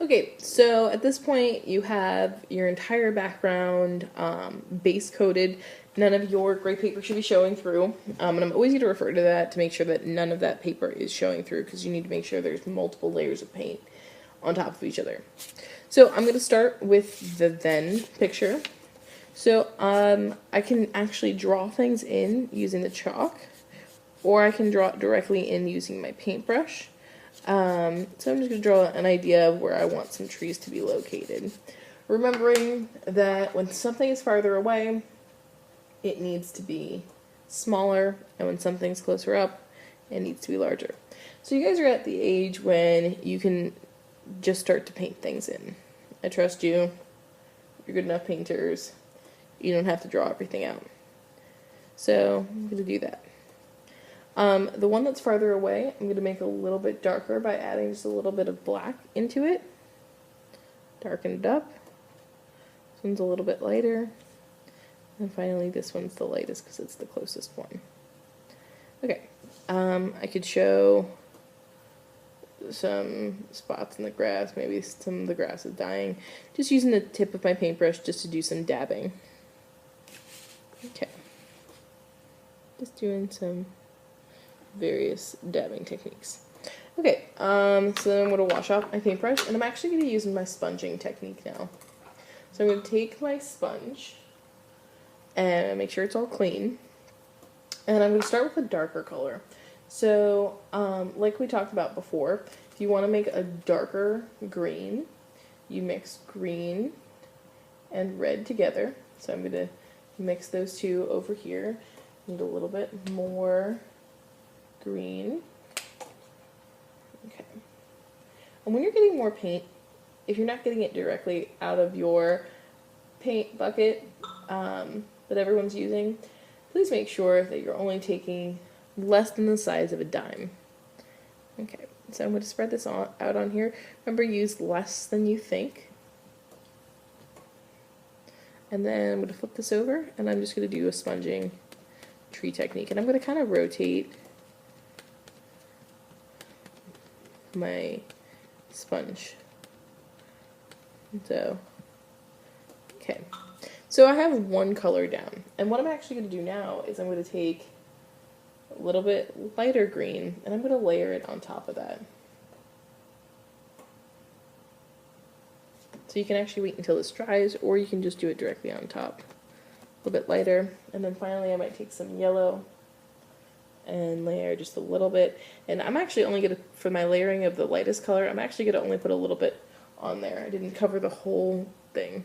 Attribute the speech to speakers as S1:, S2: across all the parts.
S1: Okay, so at this point you have your entire background base coated. None of your gray paper should be showing through. And I'm always going to refer to that to make sure that none of that paper is showing through, because you need to make sure there's multiple layers of paint on top of each other. So I'm going to start with the then picture. So I can actually draw things in using the chalk, or I can draw it directly in using my paintbrush. So I'm just going to draw an idea of where I want some trees to be located. Remembering that when something is farther away, it needs to be smaller, and when something's closer up, it needs to be larger. So you guys are at the age when you can just start to paint things in. I trust you. You're good enough painters. You don't have to draw everything out. So I'm going to do that. The one that's farther away, I'm going to make a little bit darker by adding just a little bit of black into it. Darken it up. This one's a little bit lighter. And finally this one's the lightest because it's the closest one. Okay, I could show some spots in the grass. Maybe some of the grass is dying. Just using the tip of my paintbrush just to do some dabbing. Okay. Just doing some various dabbing techniques. Okay, so then I'm going to wash off my paintbrush, and I'm actually going to use my sponging technique now. So I'm going to take my sponge and make sure it's all clean, and I'm going to start with a darker color. So, like we talked about before, if you want to make a darker green, you mix green and red together. So I'm going to mix those two over here. Need a little bit more green. Okay. And when you're getting more paint, if you're not getting it directly out of your paint bucket that everyone's using, please make sure that you're only taking less than the size of a dime. Okay, so I'm going to spread this out on here. Remember, use less than you think. And then I'm going to flip this over, and I'm just going to do a sponging tree technique. And I'm going to kind of rotate my sponge. So, okay. So I have one color down. And what I'm actually going to do now is I'm going to take a little bit lighter green, and I'm going to layer it on top of that. So you can actually wait until this dries, or you can just do it directly on top. A little bit lighter, and then finally I might take some yellow and layer just a little bit. And I'm actually only going to, for my layering of the lightest color, I'm actually going to only put a little bit on there. I didn't cover the whole thing,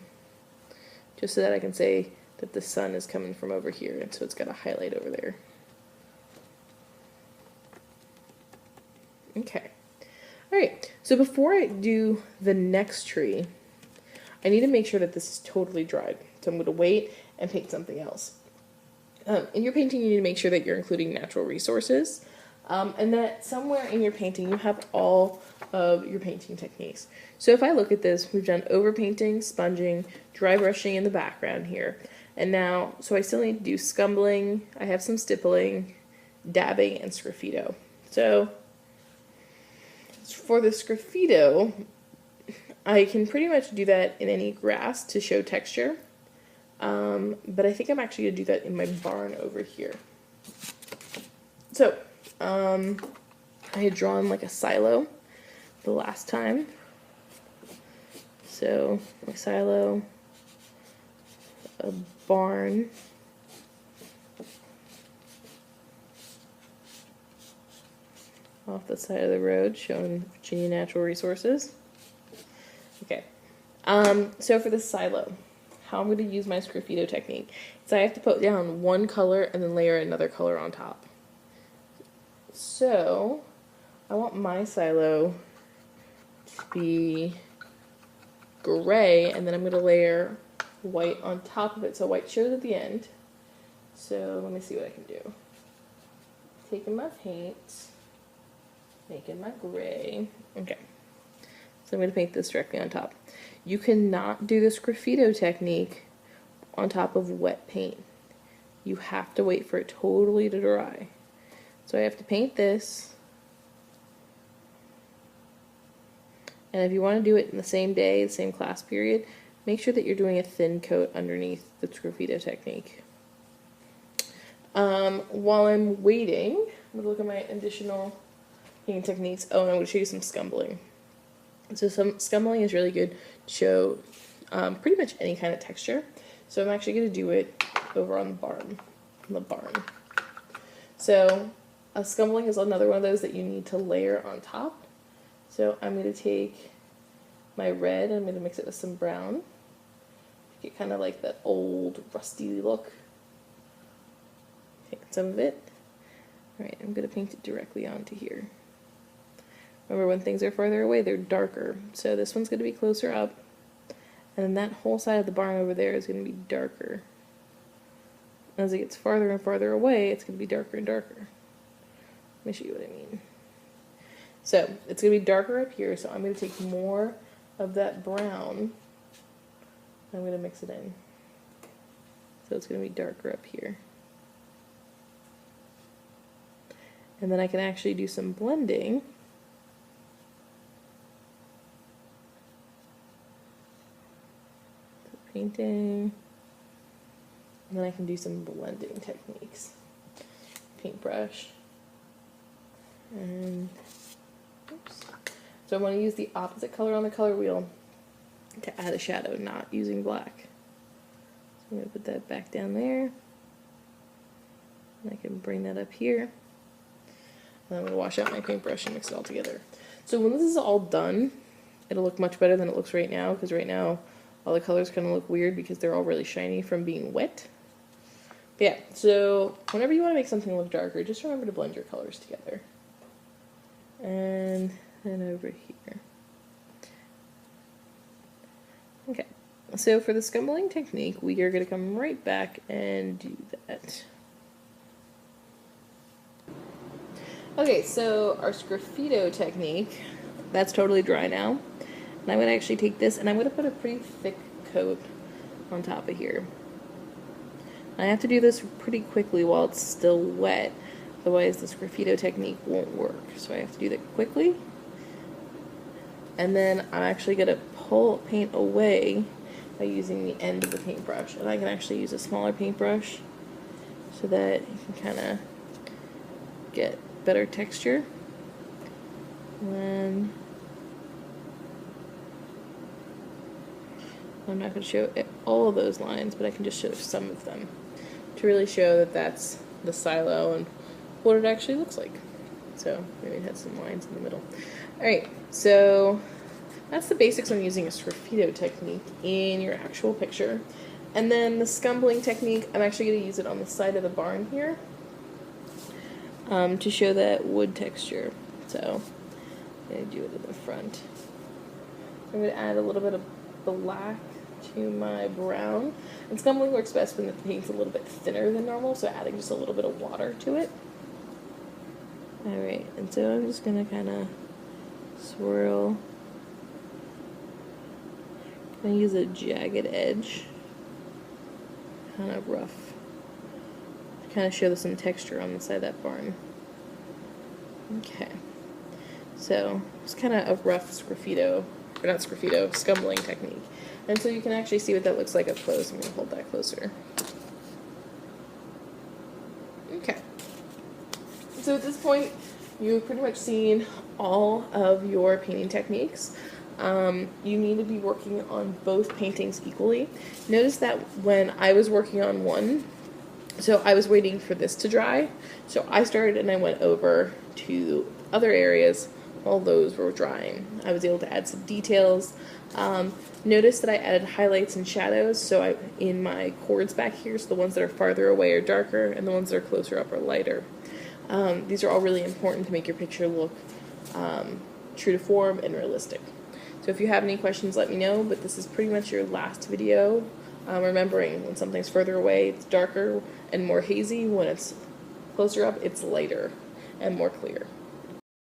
S1: just so that I can say that the sun is coming from over here, and so it's got a highlight over there. Okay. Alright, so before I do the next tree, I need to make sure that this is totally dried. So I'm going to wait and paint something else. In your painting, you need to make sure that you're including natural resources, and that somewhere in your painting you have all of your painting techniques. So if I look at this, we've done overpainting, sponging, dry brushing in the background here. And now, so I still need to do scumbling, I have some stippling, dabbing, and sgraffito. So for the sgraffito, I can pretty much do that in any grass to show texture. But I think I'm actually going to do that in my barn over here. So, I had drawn like a silo the last time. So, my silo, a barn, off the side of the road showing Virginia Natural Resources. Okay, so for the silo, how I'm going to use my Sgraffito technique is I have to put down one color and then layer another color on top. So I want my silo to be gray, and then I'm going to layer white on top of it, so white shows at the end. So let me see what I can do. Taking my paint, making my gray. Okay. So I'm going to paint this directly on top. You cannot do the Sgraffito technique on top of wet paint. You have to wait for it totally to dry. So I have to paint this, And if you want to do it in the same day, the same class period, make sure that you're doing a thin coat underneath the Sgraffito technique. While I'm waiting, I'm going to look at my additional painting techniques. Oh, and I'm going to show you some scumbling. So some scumbling is really good to show pretty much any kind of texture. So I'm actually going to do it over on the barn. So a scumbling is another one of those that you need to layer on top. So I'm going to take my red and I'm going to mix it with some brown. Get kind of like that old rusty look. Take some of it. Alright, I'm going to paint it directly onto here. Remember, when things are farther away, they're darker. So this one's going to be closer up. And then that whole side of the barn over there is going to be darker. As it gets farther and farther away, it's going to be darker and darker. Let me show you what I mean. So it's going to be darker up here, so I'm going to take more of that brown. I'm going to mix it in. So it's going to be darker up here. And then I can actually do some blending. Painting. And then I can do some blending techniques. Paintbrush. And oops. So I want to use the opposite color on the color wheel to add a shadow, not using black. So I'm going to put that back down there. And I can bring that up here. And I'm going to wash out my paintbrush and mix it all together. So when this is all done, it'll look much better than it looks right now, because right now all the colors kind of look weird because they're all really shiny from being wet. But yeah, so whenever you want to make something look darker, just remember to blend your colors together. And then over here. Okay, so for the scumbling technique, we are going to come right back and do that. Okay, so our Sgraffito technique, that's totally dry now. And I'm going to actually take this and I'm going to put a pretty thick coat on top of here. I have to do this pretty quickly while it's still wet, otherwise the Sgraffito technique won't work. So I have to do that quickly. And then I'm actually going to pull paint away by using the end of the paintbrush. And I can actually use a smaller paintbrush so that you can kind of get better texture. And I'm not going to show all of those lines, but I can just show some of them to really show that that's the silo and what it actually looks like. So maybe it has some lines in the middle. Alright, so that's the basics on using a Sgraffito technique in your actual picture. And then the scumbling technique, I'm actually going to use it on the side of the barn here to show that wood texture. So I'm going to do it in the front. I'm going to add a little bit of black to my brown. And scumbling works best when the paint's a little bit thinner than normal, so adding just a little bit of water to it. Alright, and so I'm just going to kind of swirl. I'm going to use a jagged edge, kind of rough, to kind of show some texture on the side of that barn. Okay, so it's kind of a rough Sgraffito, or not Sgraffito, scumbling technique. And so you can actually see what that looks like up close. I'm going to hold that closer. Okay. So at this point, you've pretty much seen all of your painting techniques. You need to be working on both paintings equally. Notice that when I was working on one, so I was waiting for this to dry. So I started and I went over to other areas while those were drying. I was able to add some details. Notice that I added highlights and shadows, so in my chords back here, so the ones that are farther away are darker, and the ones that are closer up are lighter. These are all really important to make your picture look true to form and realistic. So if you have any questions, let me know, but this is pretty much your last video. Remembering when something's further away, it's darker and more hazy. When it's closer up, it's lighter and more clear.